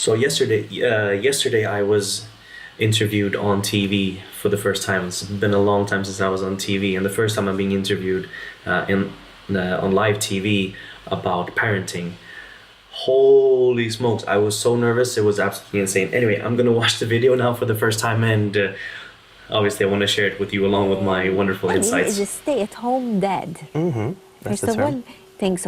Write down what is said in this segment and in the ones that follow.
So yesterday I was interviewed on TV for the first time. It's been a long time since I was on TV, and the first time I'm being interviewed on live TV about parenting. Holy smokes, I was so nervous, it was absolutely insane. Anyway, I'm gonna watch the video now for the first time, and obviously I want to share it with you along with my wonderful insights. Is a stay-at-home dad. That's First of all, thanks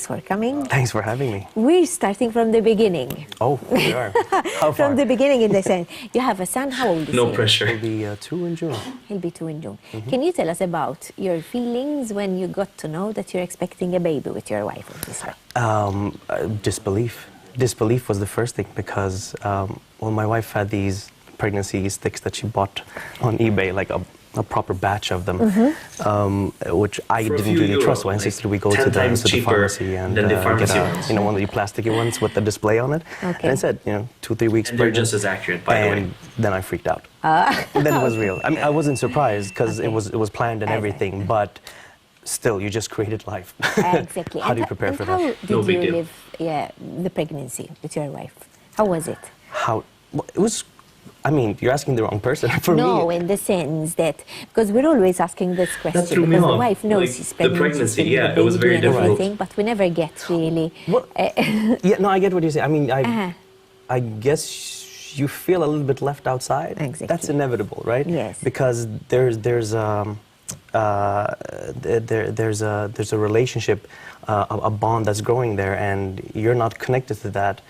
for coming. Thanks for having me. We're starting from the beginning. Oh, we are. How far? From the beginning, in the sense, you have a son. How old is he? No pressure. He'll be 2 in June. He'll be 2 in June. Can you tell us about your feelings when you got to know that you're expecting a baby with your wife, obviously? Disbelief. Disbelief was the first thing because my wife had these pregnancy sticks that she bought on eBay, like a proper batch of them, which I didn't really trust. So I insisted we go to the pharmacy and get one of the plasticky ones with the display on it. Okay. And it said, 2-3 weeks And pregnant. they're just as accurate, by the way. And then I freaked out. Then it was real. I mean, I wasn't surprised because it was planned and everything, but still, you just created life. Exactly. How do you prepare for that? How did you live the pregnancy with your wife? How was it? It was. I mean, you're asking the wrong person. For me, no, in the sense that, because we're always asking this question, threw me because the off. wife knows Like, she's pregnant, the pregnancy, she's it was very difficult. everything, but we never get really... No, I get what you're saying. I mean, I guess you feel a little bit left outside. Exactly. That's inevitable, right? Yes. Because there's a relationship, a bond that's growing there, and you're not connected to that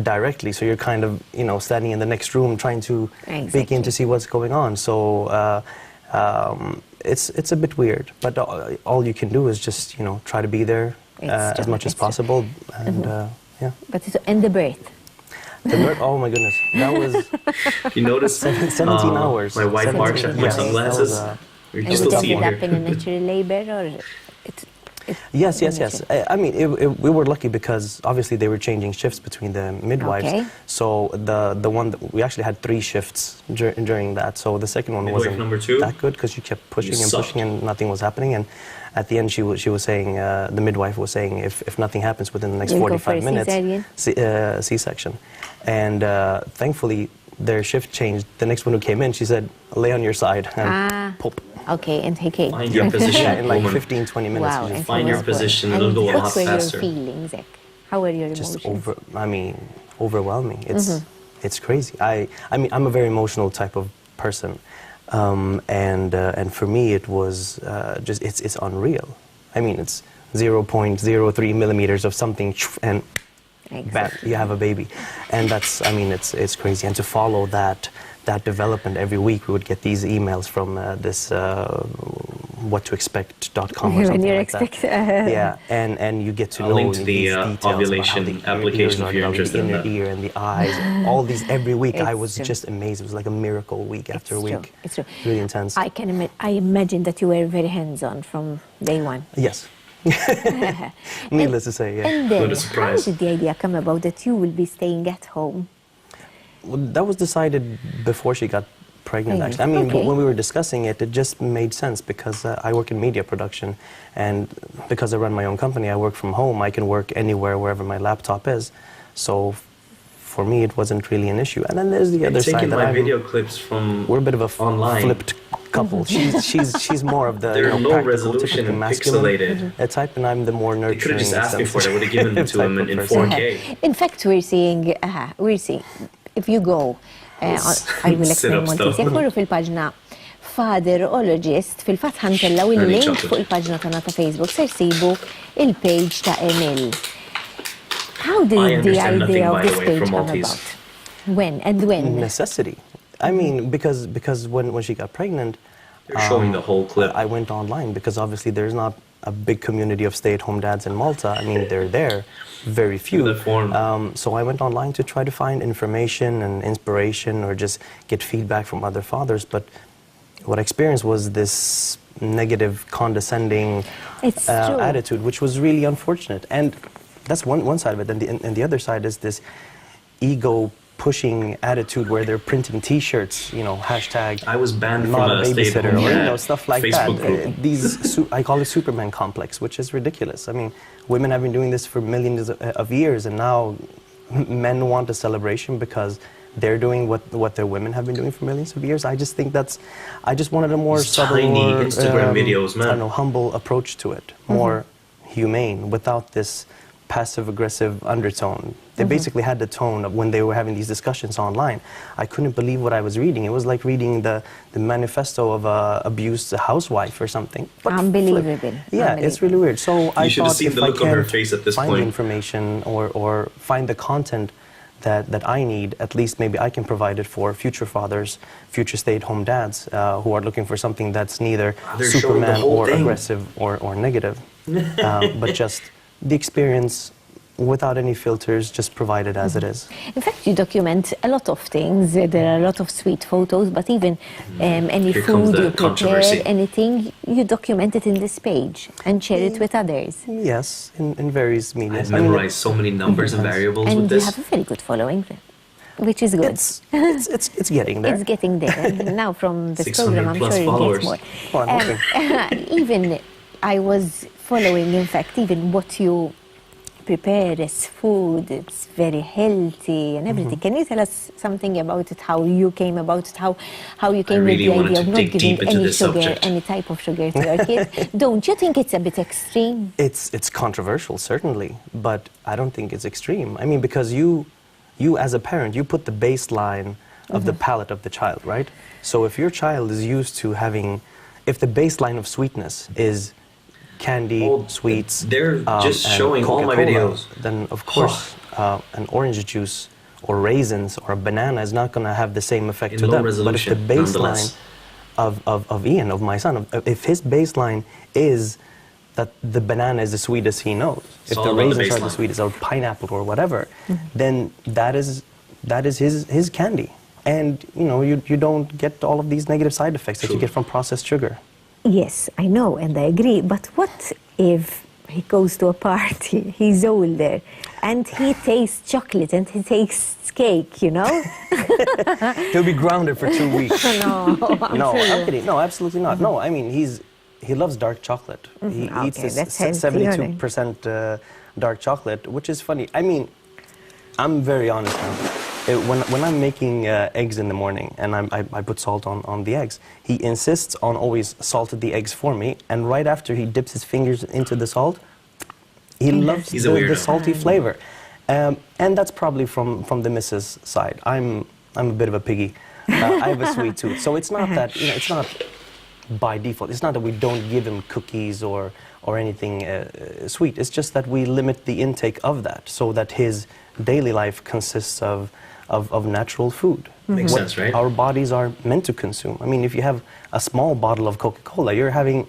directly, so you're kind of standing in the next room trying to peek in to see what's going on. So it's a bit weird, but all you can do is just try to be there as much as possible, and yeah. But and the birth. The birth, oh my goodness, that was You noticed 17 hours. My white marks at my sunglasses. That You still see it it up in a natural labor, or Yes. I mean, we were lucky because obviously they were changing shifts between the midwives. Okay. So the one that we actually had 3 shifts during that. So the second one Midwife wasn't number 2? that good because she kept pushing and pushing and nothing was happening. And at the end, she was saying, the midwife was saying, if nothing happens within the next 45 minutes, C-section. And thankfully, their shift changed. The next one who came in, she said, lay on your side and pop. Okay, and he came. Find your position. Yeah, in like 15-20 minutes. Wow, You just find your position, it'll go a lot faster. What were your feelings, Zach? How were your emotions? Just overwhelming. It's crazy. I mean, I'm a very emotional type of person, and for me it was just it's unreal. I mean, it's 0.03 millimeters of something, and bam, you have a baby, and it's crazy. And to follow that development every week, we would get these emails from this whattoexpect.com or something like that. Yeah, and you get to know link to the these details ovulation about how the application if you're ears interested are, in the that. inner ear and the eyes, all these every week. I was true. just amazed. It was like a miracle week after week. It's true. Really intense. I imagine that you were very hands-on from day one. Yes. Needless to say, yeah. And then, What a surprise. how did the idea come about that you will be staying at home? Well, that was decided before she got pregnant, actually. I mean, when we were discussing it, it just made sense because I work in media production, and because I run my own company, I work from home. I can work anywhere, wherever my laptop is. So for me, it wasn't really an issue. And then there's the other side taking that my video clips from we're a bit of a online. flipped couple. She's more of the They're low practical, resolution typical and masculine pixelated. type, and I'm the more nurturing. You could have just asked me for it. I would have given it to him in type of 4K. In fact, we're seeing, if you go, I will explain Maltese, jekk fil-paġna Fatherologist, fil-fatt ħantellaw il-link fuq il-paġna tagħna ta' Facebook se jsibu il-page ta' Emil. How did the idea of this page come about? When? Necessity. I mean, because when she got pregnant, They're showing the whole clip. I went online because obviously there's not a big community of stay-at-home dads in Malta. I mean, they're there, very few. So I went online to try to find information and inspiration or just get feedback from other fathers. But what I experienced was this negative, condescending attitude, which was really unfortunate. And that's one side of it. And the other side is this ego pushing attitude where they're printing T-shirts, hashtag. I was banned from not a babysitter, stay-at-home or stuff like Facebook that. group. I call it Superman complex, which is ridiculous. I mean, women have been doing this for millions of years, and now men want a celebration because they're doing what their women have been doing for millions of years. I just think I just wanted a more subtle, tiny Instagram videos, man. I don't know, humble approach to it, more humane, without this passive-aggressive undertone. They basically had the tone of when they were having these discussions online. I couldn't believe what I was reading. It was like reading the manifesto of a abused housewife or something. But Unbelievable. yeah, it's really weird. So I should have thought seen if the I look on her can't face at this find point. the information or find the content that I need, at least maybe I can provide it for future fathers, future stay-at-home dads who are looking for something that's neither Superman or aggressive or negative, but just the experience without any filters, just provided as it is. In fact, you document a lot of things. There are a lot of sweet photos, but even any food you prepare, anything, you document it in this page and share it with others. Yes, in various media. I've memorized so many numbers and variables with this. And you have a very good following, which is good. It's getting there. It's getting there. And now from this program, I'm sure it gets more. Well, even I was following, in fact, even what you prepare as food, it's very healthy and everything. Can you tell us something about it, how you came about it, how you came with the idea of not giving any sugar, any type of sugar to your kids? Don't you think it's a bit extreme? It's controversial, certainly, but I don't think it's extreme. I mean, because you as a parent, you put the baseline of the palate of the child, right? So if your child is used to having, if the baseline of sweetness is candy, sweets, they're just showing all my videos, then of course an orange juice or raisins or a banana is not going to have the same effect to them. But if the baseline of Ian, of my son, if his baseline is that the banana is the sweetest he knows, if the raisins are the sweetest, or pineapple or whatever, then that is his candy. And you don't get all of these negative side effects that you get from processed sugar. Yes, I know, and I agree. But what if he goes to a party, he's older, and he tastes chocolate and he tastes cake, He'll be grounded for 2 weeks. No, I'm kidding. No, absolutely not. No, I mean, he loves dark chocolate. He eats this 72% dark chocolate, which is funny. I mean, I'm very honest now. When I'm making eggs in the morning and I put salt on the eggs, he insists on always salted the eggs for me, and right after he dips his fingers into the salt, he loves the salty flavor. And that's probably from the missus side. I'm a bit of a piggy. I have a sweet tooth. So it's not that, it's not by default. It's not that we don't give him cookies or anything sweet. It's just that we limit the intake of that so that his daily life consists of natural food. Makes sense, right? Our bodies are meant to consume. I mean, if you have a small bottle of Coca-Cola, you're having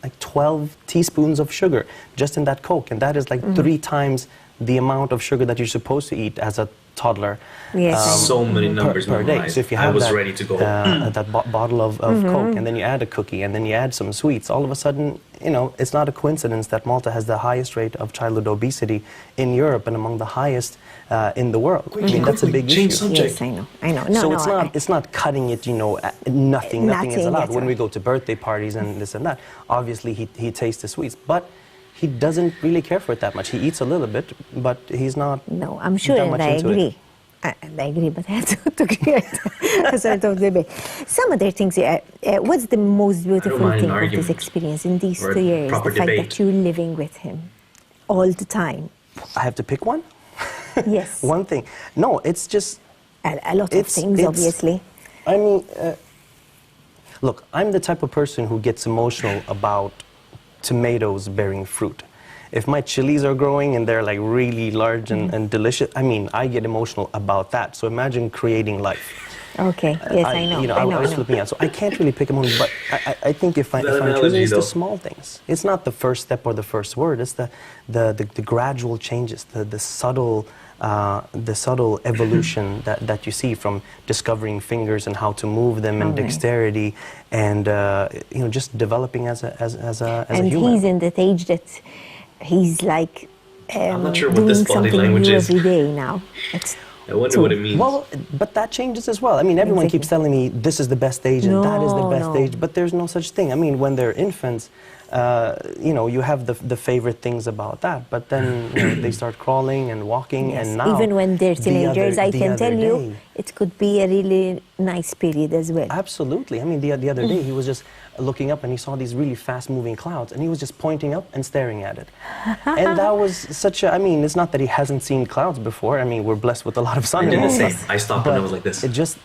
like 12 teaspoons of sugar just in that Coke, and that is like 3 times the amount of sugar that you're supposed to eat as a toddler. Yes. So many numbers per day. So if you have ready to go. That bottle of Coke, and then you add a cookie, and then you add some sweets, all of a sudden, it's not a coincidence that Malta has the highest rate of childhood obesity in Europe and among the highest in the world. I mean, that's a big issue. Yes, I know. No, so it's not cutting it, nothing is allowed. When we go to birthday parties and this and that, obviously he tastes the sweets, but he doesn't really care for it that much. He eats a little bit, but he's not. No, I'm sure, and I agree. I agree, but I have to create a sort of debate. Some other things. What's the most beautiful thing of this experience in these 2 years? The fact that you're living with him all the time. I have to pick one? Yes. One thing. No, it's just. A lot of things, obviously. I mean, look, I'm the type of person who gets emotional about tomatoes bearing fruit. If my chilies are growing and they're like really large and delicious, I mean, I get emotional about that. So imagine creating life. Okay, yes, I know. I was looking at, so I can't really pick a moment, but I think if I'm choosing, it's the small things. It's not the first step or the first word. It's the gradual changes, the subtle evolution that you see from discovering fingers and how to move them and dexterity, and just developing as a and human. He's in that age that he's like I'm not sure what doing this body something language new is. every day now. I wonder what it means. Well, but that changes as well. I mean, everyone keeps telling me this is the best age and that is the best age, but there's no such thing. I mean, when they're infants, you have the favorite things about that, but then they start crawling and walking, and now even when they're teenagers, I can tell you, it could be a really nice period as well. Absolutely. I mean, the other day he was just looking up and he saw these really fast-moving clouds, and he was just pointing up and staring at it. And that was such a, I mean, it's not that he hasn't seen clouds before. I mean, we're blessed with a lot of sun. I did the same. I stopped and I was like this. It just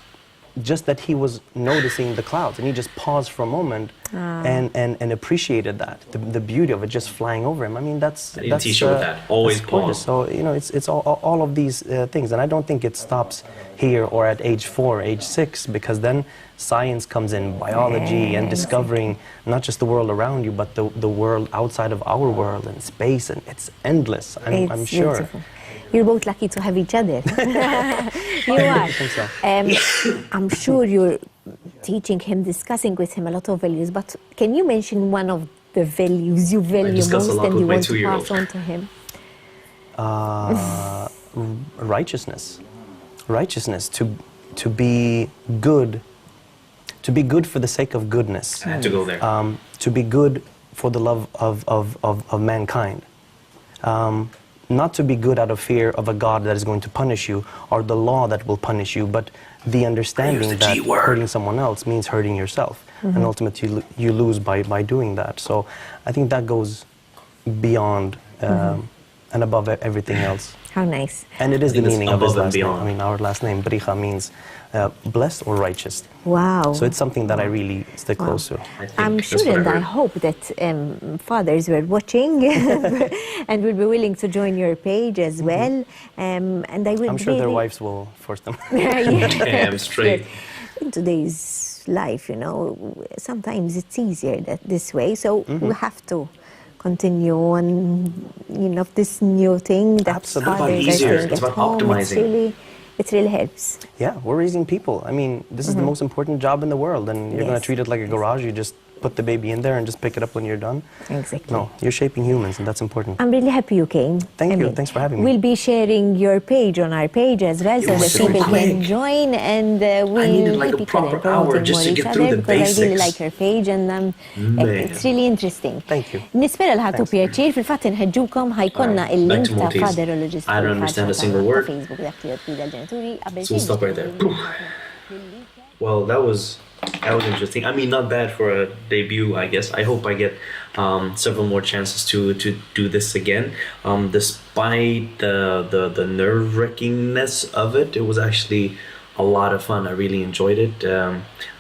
that he was noticing the clouds, and he just paused for a moment and appreciated that, the beauty of it just flying over him. I mean, that's T-shirt with that. Always pause. So, it's all of these things, and I don't think it stops here or at age 4, age 6, because then science comes in, biology, and discovering not just the world around you, but the world outside of our world, and space, and it's endless, I'm sure. Beautiful. You're both lucky to have each other. You are. I think so. I'm sure you're teaching him, discussing with him a lot of values, but can you mention one of the values you value most and you want to pass on to him? Righteousness. Righteousness, to be good for the sake of goodness. I had to go there. To be good for the love of mankind. Not to be good out of fear of a God that is going to punish you, or the law that will punish you, but the understanding that hurting someone else means hurting yourself. And ultimately you lose by doing that. So I think that goes beyond and above everything else. How nice. And it is the meaning of his last name. Beyond. I mean, our last name, Bricha, means blessed or righteous. Wow. So it's something that I really stick close to. I'm sure and I hope that fathers were watching and will be willing to join your page as well. And I'm sure their wives will force them. Damn straight. Yes. In today's life, sometimes it's easier this way. So we have to continue on, this new thing that Absolutely. fathers are doing It's at about home. optimizing. It really helps. Yeah, we're raising people. I mean, this is the most important job in the world, and you're going to treat it like a garage. You just put the baby in there and just pick it up when you're done. Exactly. No, you're shaping humans, and that's important. I'm really happy you came. Thank you. Thanks for having me. We'll be sharing your page on our page as well, so that people can join, and we'll keep each other promoting more each other, because I really like her page, and it's really interesting. Thank you. Nispera l-ħatu pjaċir, fil-fatt inħedġukom ħajkonna il-link ta' Fatherologist. I don't understand a single word. Facebook dak li jotbida l-ġenituri. So we'll stop right there. Well, that was interesting. I mean, not bad for a debut, I guess. I hope I get several more chances to do this again. Despite the nerve-wrackingness of it, it was actually a lot of fun. I really enjoyed it.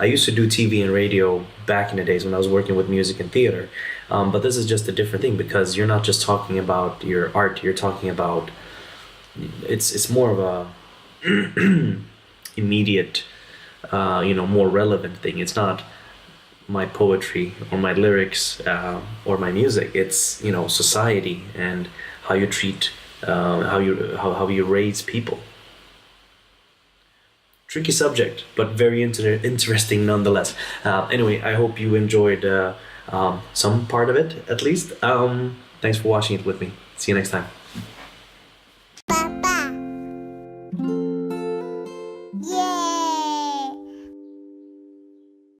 I used to do TV and radio back in the days when I was working with music and theater. But this is just a different thing, because you're not just talking about your art. You're talking about... It's more of a immediate... more relevant thing. It's not my poetry or my lyrics or my music. It's society and how you treat, how you raise people. Tricky subject, but very interesting nonetheless. Anyway, I hope you enjoyed some part of it at least. Thanks for watching it with me. See you next time.